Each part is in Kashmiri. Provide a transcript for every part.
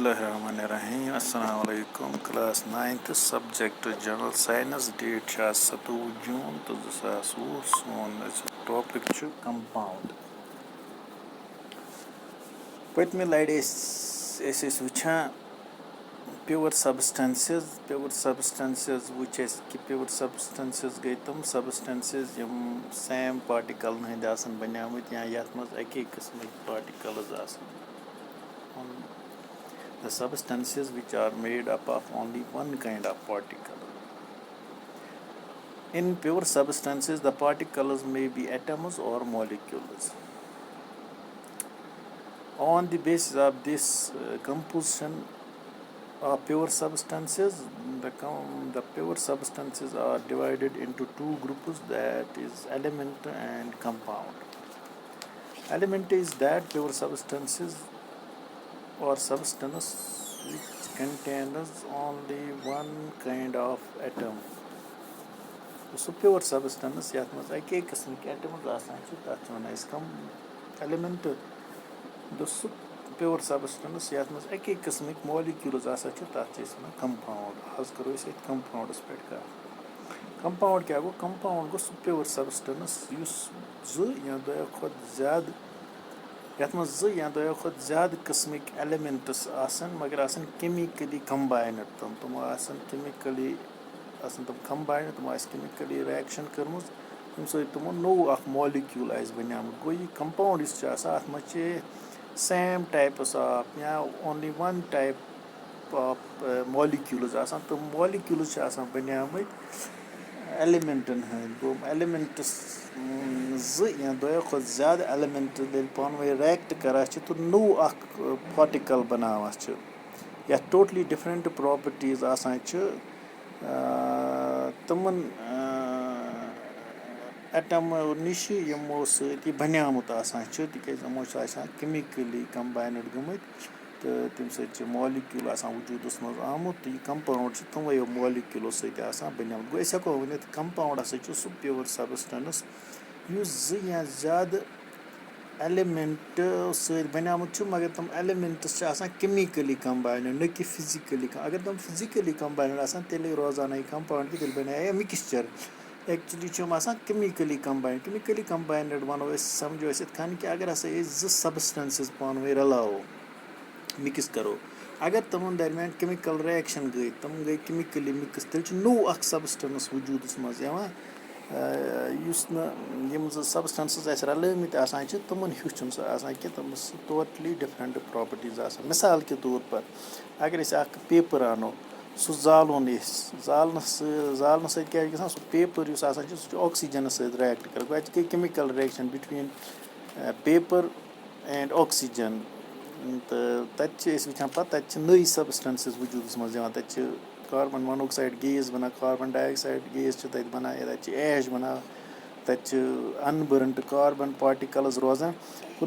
बिस्मिल्लाहिर्रहमानिर्रहीम अस्सलाम वालेकुम class 9th subject general science date 27 June 2020 सोन टॉपिक कंपाउंड पत्म लड़ वुचान प्योर सबस्टेंसेस वुच कि प्योर सबस्टेंसेस गई तम सबस्टेंसेस सेम पार्टिकल हंद बनियामत या यथ मज अके किस्म particles the substances which are made up of only one kind of particle. In pure substances, the particles may be atoms or molecules. On the basis of this composition of pure substances, the pure substances are divided into two groups, that is element and compound. Element is that pure substances or substance which contains only one kind of atom. So pure substance yath maz ake qism ki atoms aasan chh tath wana kam element the pure substance yath maz ake qism ki molecules aasan chh tath chh wana compound. Az karo is compounds pet ka compound kya go compound go pure substance yus zu ya do khod zyad यथ मज या दो खुद ज्यादा किस्मिक एलिमेंट्स आसन मगर आसन केमिकली कंबाइंड तम आसन केमिकली आसन तम कंबाइंड तम आस केमिकली रिएक्शन करम तम सो तमो नो अख मॉलिक्यूल आस बनियामत गो ये कंपाउंड इस अथ मज सेम टाइप्स ऑफ या only one type of molecules आसन तम मॉलिक्यूल्स आसन बनियामत एलिमेंटन हंद गो एलिमेंट्स या दो खुद ज्यादा एलिमेंट पान वे रिएक्ट करा तो नो अख पार्टिकल बनावा या टोटली डिफरेंट प्रॉपर्टीज आसान तमन एटम निश यमो सत बनियामत आसान तिकेज यमो केमिकली कंबाइंड गमत तो तम सत मॉलिक्यूल आसान वजूदस मज आमुत तो यह कंपाउंड तमो मॉलिक्यूलों सत बनियामत गो हेको वन कंपाउंड हसा सह प्योर सबस्टेंस युस या ज्यादा एलिमेंट सत बनियामत मगर तम एलिमेंट्स केमिकली कंबाइंड न कि फिजिकली अगर तम फिजिकली कंबाइंड तेल रोजान यह कंपाउंड तेल बना मिक्सचर एक्चुअली केमिकली कंबाइंड वनो समझो कि अगर हसा जो सबस्टेंसेस पान वे रलावो मिक्स करो अगर तमन दरमियान केमिकल रिएक्शन गई तम गई केमिकली मिक्स तेल नो अख सबस्टेंस वजूदस मज सबस्टेंसेस रलमत तमन हूँ सह तम टोटली डिफरेंट प्रॉपर्टीज मिसाल के तौर पर अगर पेपर आनो सह जालोन जालन सह पेपर ऑक्सीजन सह रिएक्ट कर गई chemical reaction between paper and oxygen तो तचान पे नई सबस्टेंसेस वजूदस मज कार्बन मोनोऑक्साइड गैस बना कार्बन डाइऑक्साइड गैस बना ऐश बना तत अनबर्नट कार्बन पार्टिकल्स रोजान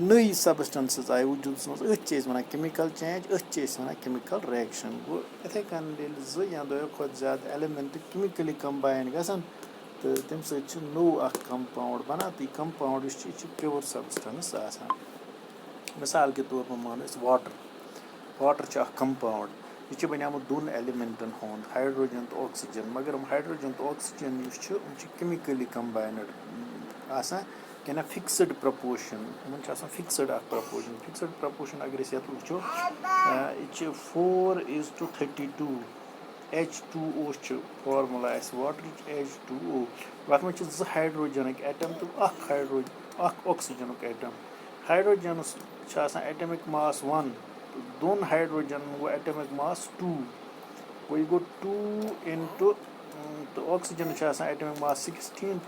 नई सबस्टेंसेस आए वजूदस मज अथ वन केमिकल चेंज अथ वन केमिकल रिएक्शन गो इथे कन जो या दो खुद ज्यादा एलिमेंट केमिकली कंबाइंड गसान तो तम सत नो अख कंपाउंड बना तो यह कंपाउंड प्योर सबस्टेंस आसान मिसाल के तौर पर मान वाटर कंपाउंड यह बनियामत दोन एलिमेंटन हूँ हाइड्रोजन तो ऑक्सीजन मगर हाइड्रोजन तो ऑक्सीजन केमिकली कंबाइंड क्या फिक्सड प्रपोर्शन फिक्सड प्रपोर्शन अगर वो 4:32 H2O फार्मूला वाटर H2O अत मे जो हाइड्रोजन एटम तो ऑक्सीजन एटम हाइड्रोजनस एटमिक मास 1 दोन हाइड्रोजन गो एटमिक मास 2 गो यह गो 2 इंटू तो ऑक्सीजन एटमिक मास 16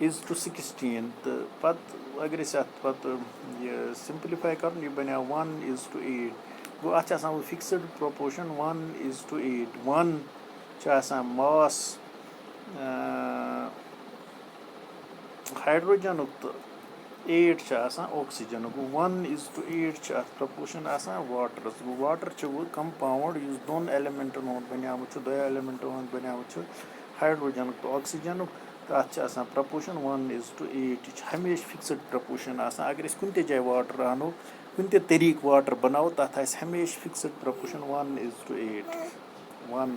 2:16 तो पत अगर यह सिंप्लीफाई कर यह बना 1:8 गो अत फिक्सड प्रपोर्शन 1:8 1 मास हाइड्रोजन तो 8 ऑक्सीजन गो 1:8 प्रपोर्शन वाटर वाटर वो कंपाउंड इस दोन एलिमेंटन हूँ बनियामत दो एलिमेंटन हूँ बनियामत हाइड्रोजन तो ऑक्सीजन तो अत प्रपोर्शन 1:8 यह हमेशा फिक्सड प्रपोर्शन अगर कुन जाए वाटर आनो कुन ते तरीक वाटर बनाओ तथ आस हमेशा फिक्सड प्रपोर्शन 1:8 1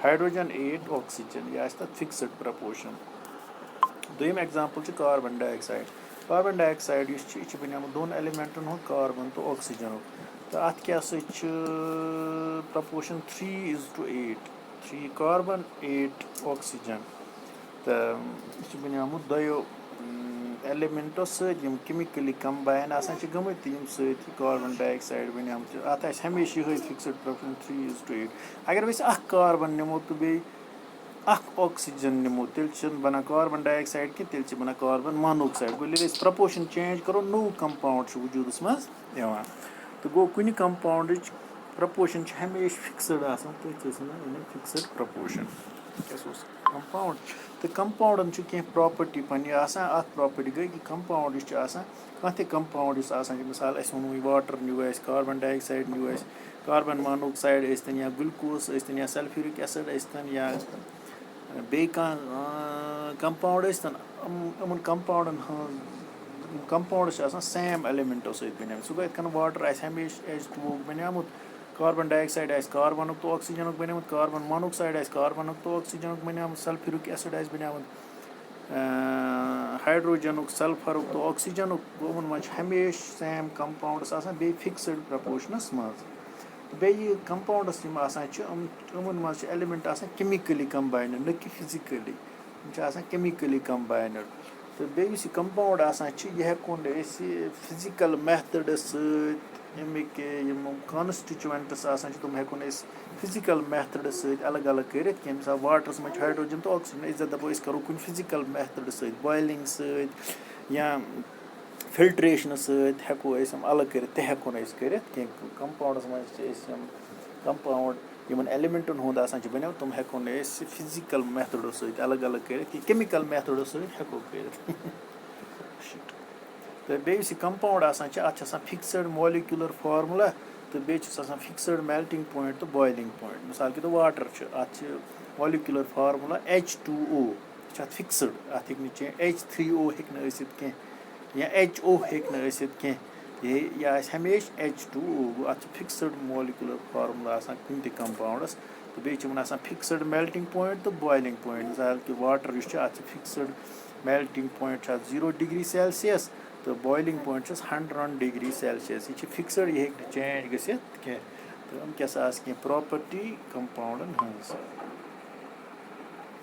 हाइड्रोजन 8 ऑक्सीजन यह आस तथ फिक्सड प्रपोर्शन दोम एग्जांपल कार्बन डाइऑक्साइड यह बनियामत दोन एलिमेंटन हूँ कार्बन तो ऑक्सीजन तो अत क्या प्रपोर्शन 3:8 3 कार्बन 8 ऑक्सीजन तो यह बनियामत दोयो एलिमेंटो सम केमिकली कंबाइन गमत कार्बन डाइऑक्साइड बनियामत अत हमेशा यह फिक्सड प्रपोर्शन 3:8 अगर अख कार्बन निमो तो बे ऑक्सीजन निमो तेल बना कार्बन डाइऑक्साइड कि तेल बना कार्बन मोनोऑक्साइड गो ये प्रपोर्शन चेंज करो नो कंपाउंड वजूदस मज तो गो कुन कंपाउंड प्रपोर्शन हमेशा फिक्सड फिक्सड प्रपोर्शन कंपाउंड तो कंपाउंडन कह प्रॉपर्टी पन्ने प्रॉपर्टी गई कि कंपाउंड कह कंपाउंड मिसाल वो वाटर न्यू कार्बन डाइऑक्साइड न्यू कार्बन मोनोऑक्साइड या ग्लूकोज या सल्फ्यूरिक एसिड या बे कंपाउंड इन कंपाउंडन कंपाउंड सेम एलिमेंटो बनियामत सह गो वाटर हमेशा H2O बनियामत कार्बन डाइऑक्साइड कार्बन तो ऑक्सीजन बनियामत कार्बन मोनोऑक्साइड कार्बन तो ऑक्सीजन बनियामत सल्फ्यूरिक एसिड बनियामत हाइड्रोजन सल्फर तो ऑक्सीजन गो मज हमेशा सेम कंपाउंड्स बे फिक्सड प्रपोर्शनस मज बे कंपाउंड्स मज एलिमेंट केमिकली कंबाइंड न कि फिजिकली केमिकली कंबाइंड तो बे कंपाउंड यह हेकोन फिजिकल मेथड अमिक कॉन्स्टिट्यूएंट्स तुम हेकोन फिजिकल मेथड अलग अलग कर मिसाल वाटरस मज हाइड्रोजन तो ऑक्सीजन दपो करो कुछ फिजिकल मेथड बॉयलिंग या फिल्ट्रेशन हेको अलग कर हेको कर कंपाउंडस मज कंपाउंड इन एलिमेंटन हुंद बनिया तुम हेको फिजिकल मेथडो अलग अलग कर केमिकल मेथडो हेको कर तो बे कंपाउंड अत फिक्सड मॉलिक्यूलर फार्मूला तो बे फिक्सड मेल्टिंग पॉइंट तो बॉइलिंग पॉइंट मिसाल के तो वाटर अत मॉलिक्यूलर फार्मूला H2O फिक्सड अत H3O कह या HO कह यह हमेशा H2O अत फिक्सड मॉलिक्यूलर फार्मूला कुन ते कंपाउंडस तो बे फिक्सड मेल्टिंग पॉइंट तो बॉइलिंग पॉइंट मिसाल कि वाटर अत fixed melting point 0 degree Celsius तो बॉइलिंग पॉइंट 100 डिग्री सेल्सियस यह फिक्सड यह चेंज गि तो क्या प्रॉपर्टी कंपाउंडन हज